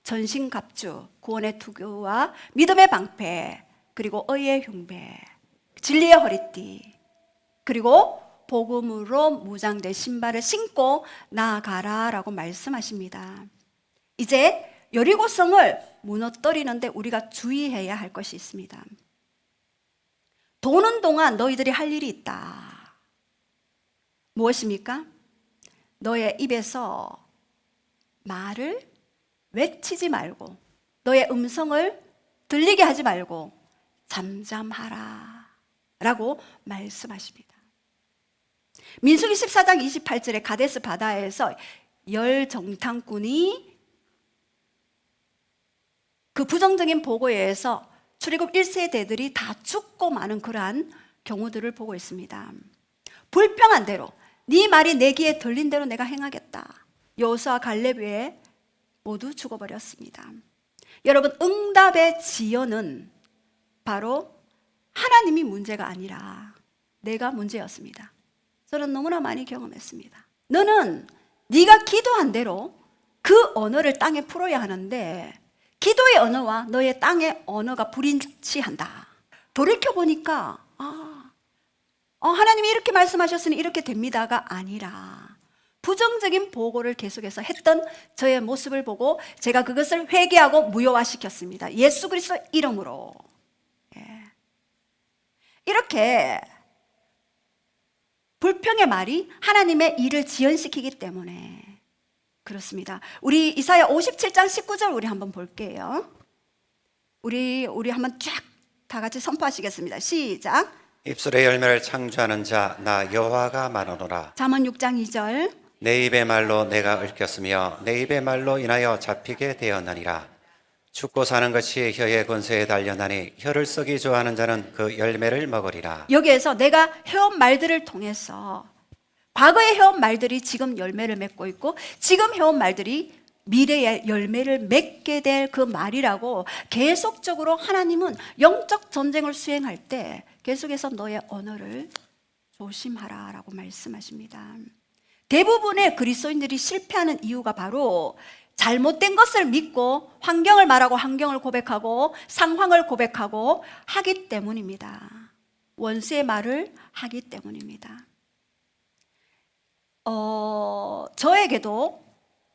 전신갑주, 구원의 투구와 믿음의 방패, 그리고 의의 흉배, 진리의 허리띠, 그리고 복음으로 무장된 신발을 신고 나아가라라고 말씀하십니다. 이제 여리고성을 무너뜨리는데 우리가 주의해야 할 것이 있습니다. 도는 동안 너희들이 할 일이 있다. 무엇입니까? 너의 입에서 말을 외치지 말고, 너의 음성을 들리게 하지 말고 잠잠하라 라고 말씀하십니다. 민수기 14장 28절에 가데스 바다에서 열 정탐꾼이 그 부정적인 보고에 의해서 출애굽 1세대들이 다 죽고 마는 그러한 경우들을 보고 있습니다. 불평한 대로, 네 말이 내 귀에 들린 대로 내가 행하겠다. 여호수아 갈렙 외에 모두 죽어버렸습니다. 여러분, 응답의 지연은 바로 하나님이 문제가 아니라 내가 문제였습니다. 저는 너무나 많이 경험했습니다. 너는 네가 기도한 대로 그 언어를 땅에 풀어야 하는데 기도의 언어와 너의 땅의 언어가 불일치한다. 돌이켜보니까 하나님이 이렇게 말씀하셨으니 이렇게 됩니다가 아니라 부정적인 보고를 계속해서 했던 저의 모습을 보고 제가 그것을 회개하고 무효화시켰습니다. 예수 그리스도 이름으로. 이렇게 불평의 말이 하나님의 일을 지연시키기 때문에 그렇습니다. 우리 이사야 57장 19절 우리 한번 볼게요. 우리 한번 쫙 다 같이 선포하시겠습니다. 시작. 입술의 열매를 창조하는 자 나 여호와가 말하노라. 잠언 6장 2절. 내 입의 말로 내가 얽혔으며 내 입의 말로 인하여 잡히게 되었느니라. 죽고 사는 것이 혀의 권세에 달려나니 혀를 썩이 좋아하는 자는 그 열매를 먹으리라. 여기에서 내가 해온 말들을 통해서 과거에 해온 말들이 지금 열매를 맺고 있고 지금 해온 말들이 미래의 열매를 맺게 될 그 말이라고 계속적으로 하나님은 영적 전쟁을 수행할 때 계속해서 너의 언어를 조심하라 라고 말씀하십니다. 대부분의 그리스도인들이 실패하는 이유가 바로 잘못된 것을 믿고 환경을 말하고 환경을 고백하고 상황을 고백하고 하기 때문입니다. 원수의 말을 하기 때문입니다. 저에게도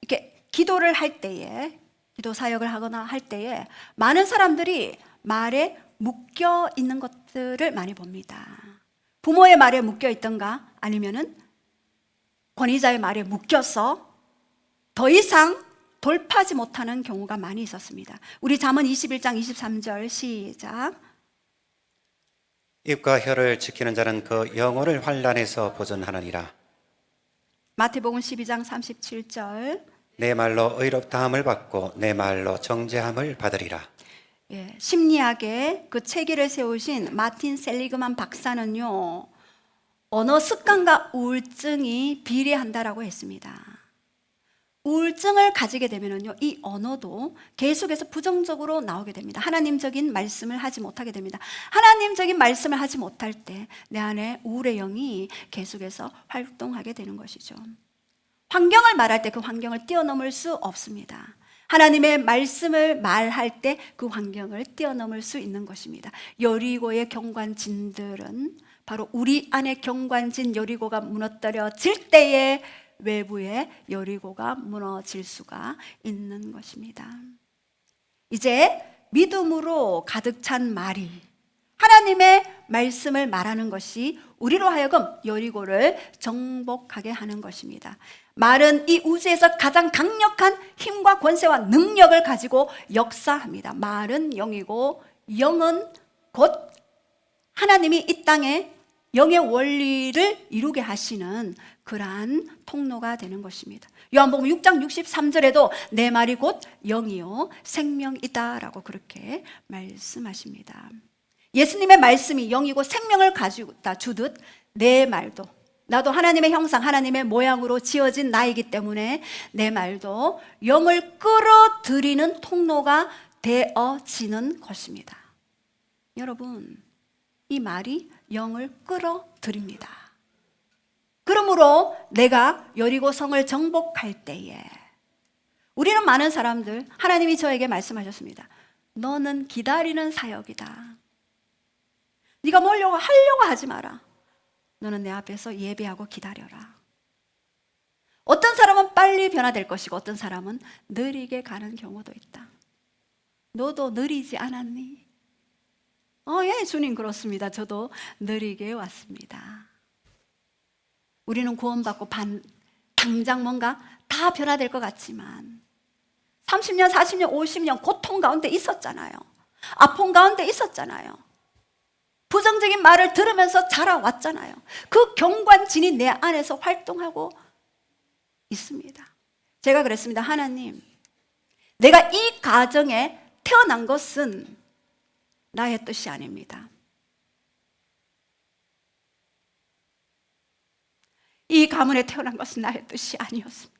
이렇게 기도를 할 때에, 기도 사역을 하거나 할 때에 많은 사람들이 말에 묶여 있는 것들을 많이 봅니다. 부모의 말에 묶여 있던가 아니면은 권위자의 말에 묶여서 더 이상 돌파하지 못하는 경우가 많이 있었습니다. 우리 잠언 21장 23절 시작. 입과 혀를 지키는 자는 그 영혼을 환난에서 보존하느니라. 마태복음 12장 37절. 내 말로 의롭다함을 받고 내 말로 정죄함을 받으리라. 심리학의 그 체계를 세우신 마틴 셀리그만 박사는요, 언어 습관과 우울증이 비례한다라고 했습니다. 우울증을 가지게 되면요, 이 언어도 계속해서 부정적으로 나오게 됩니다. 하나님적인 말씀을 하지 못하게 됩니다. 하나님적인 말씀을 하지 못할 때 내 안에 우울의 영이 계속해서 활동하게 되는 것이죠. 환경을 말할 때 그 환경을 뛰어넘을 수 없습니다. 하나님의 말씀을 말할 때 그 환경을 뛰어넘을 수 있는 것입니다. 여리고의 경관진들은 바로 우리 안에 경관진 여리고가 무너뜨려질 때에 외부의 여리고가 무너질 수가 있는 것입니다. 이제 믿음으로 가득 찬 말이 하나님의 말씀을 말하는 것이 우리로 하여금 여리고를 정복하게 하는 것입니다. 말은 이 우주에서 가장 강력한 힘과 권세와 능력을 가지고 역사합니다. 말은 영이고 영은 곧 하나님이 이 땅에 영의 원리를 이루게 하시는 그러한 통로가 되는 것입니다. 요한복음 6장 63절에도 내 말이 곧 영이요 생명이다 라고 그렇게 말씀하십니다. 예수님의 말씀이 영이고 생명을 가지다 주듯 내 말도, 나도 하나님의 형상, 하나님의 모양으로 지어진 나이기 때문에 내 말도 영을 끌어들이는 통로가 되어지는 것입니다. 여러분, 이 말이 영을 끌어들입니다. 그러므로 내가 여리고 성을 정복할 때에 우리는 많은 사람들, 하나님이 저에게 말씀하셨습니다. 너는 기다리는 사역이다. 네가 하려고 하지 마라. 너는 내 앞에서 예배하고 기다려라. 어떤 사람은 빨리 변화될 것이고 어떤 사람은 느리게 가는 경우도 있다. 너도 느리지 않았니? 예, 주님 그렇습니다. 저도 느리게 왔습니다. 우리는 구원받고 당장 뭔가 다 변화될 것 같지만 30년, 40년, 50년 고통 가운데 있었잖아요. 아픔 가운데 있었잖아요. 부정적인 말을 들으면서 자라왔잖아요. 그 경관진이 내 안에서 활동하고 있습니다. 제가 그랬습니다. 하나님, 내가 이 가정에 태어난 것은 나의 뜻이 아닙니다. 이 가문에 태어난 것은 나의 뜻이 아니었습니다.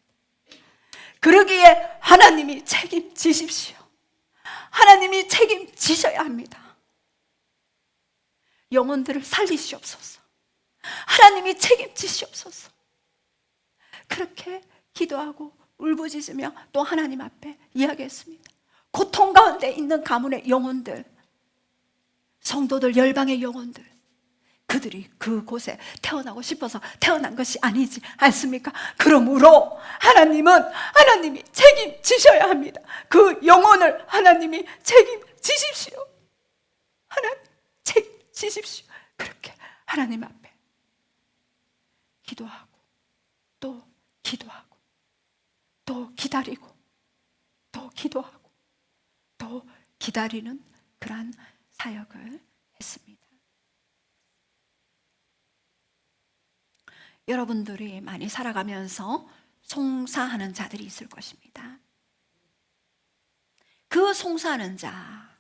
그러기에 하나님이 책임지십시오. 하나님이 책임지셔야 합니다. 영혼들을 살리시옵소서. 하나님이 책임지시옵소서. 그렇게 기도하고 울부짖으며 또 하나님 앞에 이야기했습니다. 고통 가운데 있는 가문의 영혼들, 성도들, 열방의 영혼들, 그들이 그곳에 태어나고 싶어서 태어난 것이 아니지 않습니까? 그러므로 하나님이 책임지셔야 합니다. 그 영혼을 하나님이 책임지십시오. 하나님 책임지십시오. 그렇게 하나님 앞에 기도하고 또 기도하고 또 기다리고 또 기도하고 또 기다리는 그러한 사역을 했습니다. 여러분들이 많이 살아가면서 송사하는 자들이 있을 것입니다. 그 송사하는 자,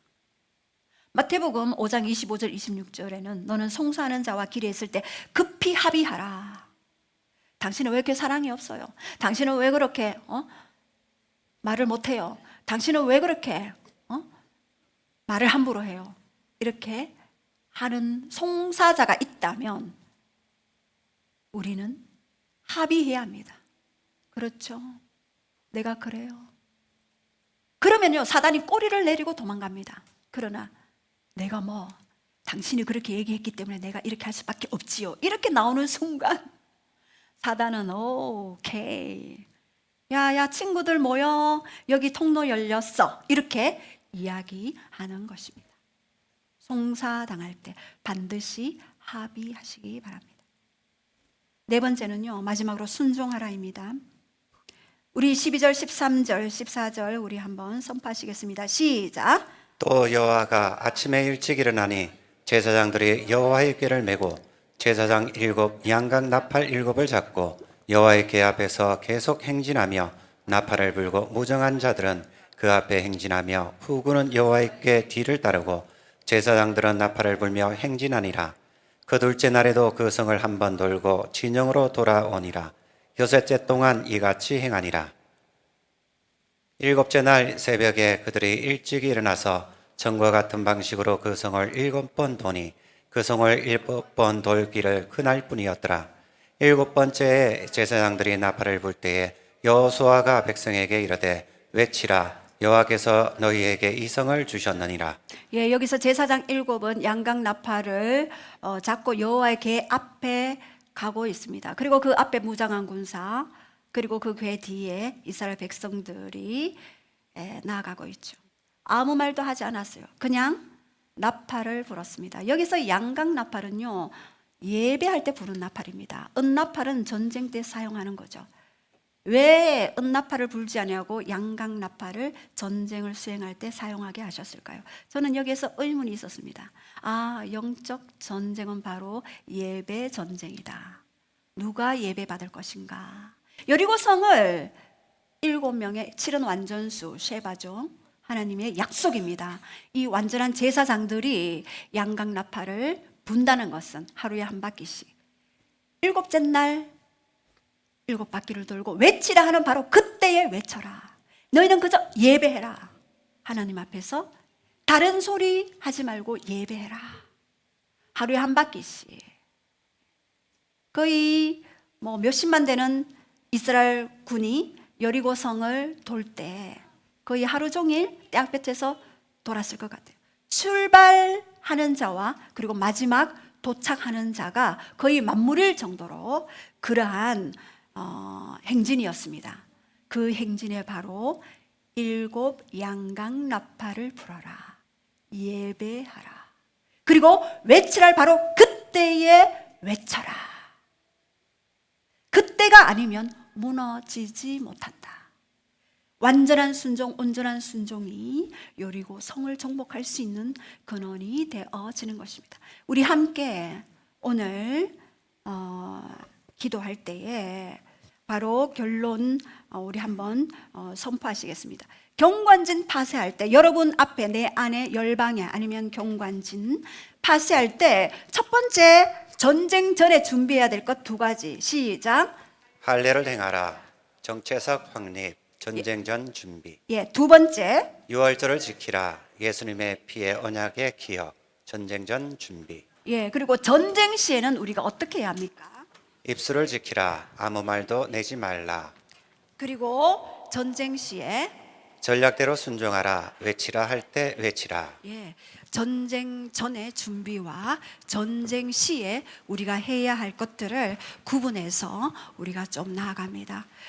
마태복음 5장 25절 26절에는 너는 송사하는 자와 길에 있을 때 급히 합의하라. 당신은 왜 이렇게 사랑이 없어요? 당신은 왜 그렇게 말을 못해요? 당신은 왜 그렇게 말을 함부로 해요? 이렇게 하는 송사자가 있다면 우리는 합의해야 합니다. 그렇죠? 내가 그래요. 그러면요, 사단이 꼬리를 내리고 도망갑니다. 그러나 내가 당신이 그렇게 얘기했기 때문에 내가 이렇게 할 수밖에 없지요. 이렇게 나오는 순간 사단은 오케이, 야 친구들 모여, 여기 통로 열렸어, 이렇게 이야기하는 것입니다. 송사당할 때 반드시 합의하시기 바랍니다. 네 번째는요, 마지막으로 순종하라입니다. 우리 12절, 13절, 14절 우리 한번 선포하시겠습니다. 시작. 또 여호와가 아침에 일찍 일어나니 제사장들이 여호와의 궤를 메고 제사장 7 양각 나팔 7을 잡고 여호와의 궤 앞에서 계속 행진하며 나팔을 불고 무정한 자들은 그 앞에 행진하며 후구는 여호와의 궤 뒤를 따르고 제사장들은 나팔을 불며 행진하니라. 그 둘째 날에도 그 성을 한 번 돌고 진영으로 돌아오니라. 6째 동안 이같이 행하니라. 7째 날 새벽에 그들이 일찍 일어나서 전과 같은 방식으로 그 성을 7번 도니 그 성을 7번 돌기를 그날 뿐이었더라. 7번째에 제사장들이 나팔을 불 때에 여호수아가 백성에게 이르되 외치라, 여호와께서 너희에게 이 성을 주셨느니라. 예, 여기서 제사장 7은 양각 나팔을 잡고 여호와의 궤 앞에 가고 있습니다. 그리고 그 앞에 무장한 군사, 그리고 그 궤 뒤에 이스라엘 백성들이 나아가고 있죠. 아무 말도 하지 않았어요. 그냥 나팔을 불었습니다. 여기서 양각 나팔은요, 예배할 때 부는 나팔입니다. 은나팔은 전쟁 때 사용하는 거죠. 왜 은나팔을 불지 않냐고 양각 나팔을 전쟁을 수행할 때 사용하게 하셨을까요? 저는 여기에서 의문이 있었습니다. 영적 전쟁은 바로 예배 전쟁이다. 누가 예배 받을 것인가? 여리고성을 7명의 7은 완전수 쉐바죠. 하나님의 약속입니다. 이 완전한 제사장들이 양각 나팔을 분다는 것은 하루에 한 바퀴씩 7째 날 7바퀴를 돌고 외치라 하는 바로 그때에 외쳐라. 너희는 그저 예배해라. 하나님 앞에서 다른 소리 하지 말고 예배해라. 하루에 한 바퀴씩. 거의 몇십만 되는 이스라엘 군이 여리고성을 돌 때 거의 하루 종일 떼약볕에서 돌았을 것 같아요. 출발하는 자와 그리고 마지막 도착하는 자가 거의 맞물릴 정도로 그러한 행진이었습니다. 그 행진에 바로 7 양각 나팔을 불어라. 예배하라. 그리고 외치라. 바로 그때에 외쳐라. 그때가 아니면 무너지지 못한다. 완전한 순종, 온전한 순종이 여리고 성을 정복할 수 있는 근원이 되어지는 것입니다. 우리 함께 오늘 기도할 때에 바로 결론 우리 한번 선포하시겠습니다. 경관진 파쇄할 때 여러분 앞에 내 안에 열방에 아니면 경관진 파쇄할 때 첫 번째 전쟁 전에 준비해야 될 것 2가지. 시작. 할례를 행하라. 정체석 확립. 전쟁 전 준비. 예, 두 번째. 유월절을 지키라. 예수님의 피의 언약의 기억. 전쟁 전 준비. 예, 그리고 전쟁 시에는 우리가 어떻게 해야 합니까? 입술을 지키라. 아무 말도 내지 말라. 그리고 전쟁 시에 전략대로 순종하라. 외치라 할 때 외치라. 예, 전쟁 전의 준비와 전쟁 시에 우리가 해야 할 것들을 구분해서 우리가 좀 나아갑니다.